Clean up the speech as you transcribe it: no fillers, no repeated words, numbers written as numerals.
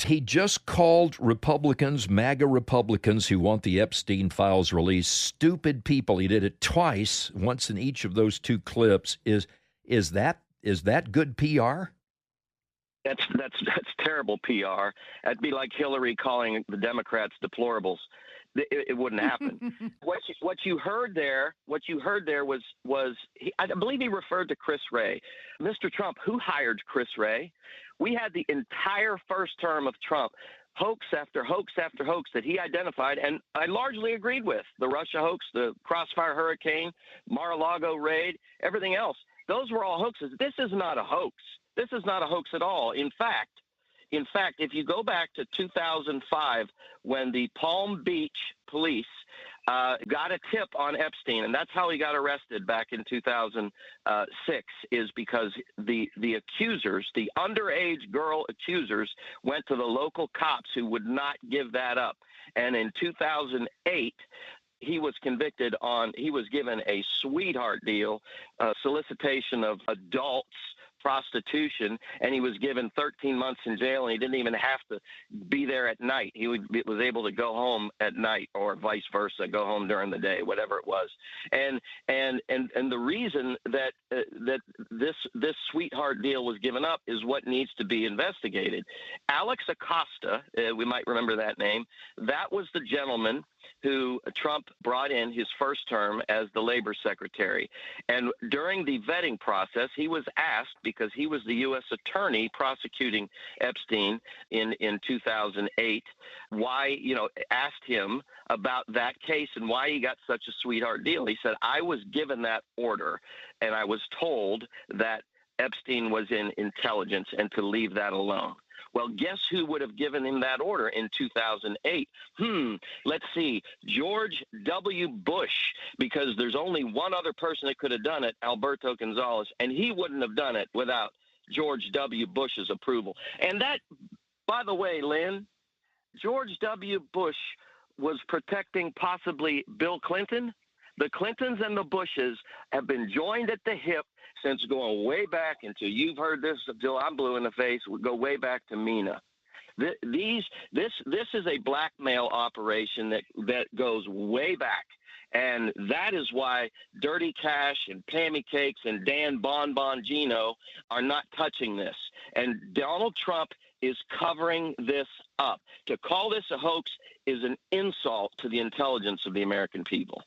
he just called Republicans, MAGA Republicans who want the Epstein files released, stupid people. He did it twice, once in each of those two clips. Is that good PR? That's terrible PR. That'd be like Hillary calling the Democrats deplorables. It wouldn't happen. What you heard there was I believe he referred to Chris Wray. Mr. Trump, who hired Chris Wray? We had the entire first term of Trump, hoax after hoax after hoax that he identified, and I largely agreed with. The Russia hoax, the Crossfire Hurricane, Mar-a-Lago raid, everything else. Those were all hoaxes. This is not a hoax. This is not a hoax at all. In fact, if you go back to 2005, when the Palm Beach police got a tip on Epstein, and that's how he got arrested back in 2006, is because the accusers, the underage girl accusers, went to the local cops who would not give that up. And in 2008, he was given a sweetheart deal, solicitation of adults, prostitution, and he was given 13 months in jail, and he didn't even have to be there at night. He was able to go home at night, or vice versa, go home during the day, whatever it was. And the reason that this sweetheart deal was given up is what needs to be investigated. Alex Acosta, we might remember that name. That was the gentleman who Trump brought in his first term as the labor secretary. And during the vetting process, he was asked, because he was the U.S. attorney prosecuting Epstein in 2008, asked him about that case and why he got such a sweetheart deal. He said, I was given that order, and I was told that Epstein was in intelligence and to leave that alone. Well, guess who would have given him that order in 2008? Let's see, George W. Bush, because there's only one other person that could have done it, Alberto Gonzales, and he wouldn't have done it without George W. Bush's approval. And that, by the way, Lynn, George W. Bush was protecting possibly Bill Clinton. The Clintons and the Bushes have been joined at the hip since going way back until you've heard this, until I'm blue in the face. We go way back to Mina. This is a blackmail operation that goes way back. And that is why Dirty Cash and Pammy Cakes and Dan Bon Bongino are not touching this. And Donald Trump is covering this up. To call this a hoax is an insult to the intelligence of the American people.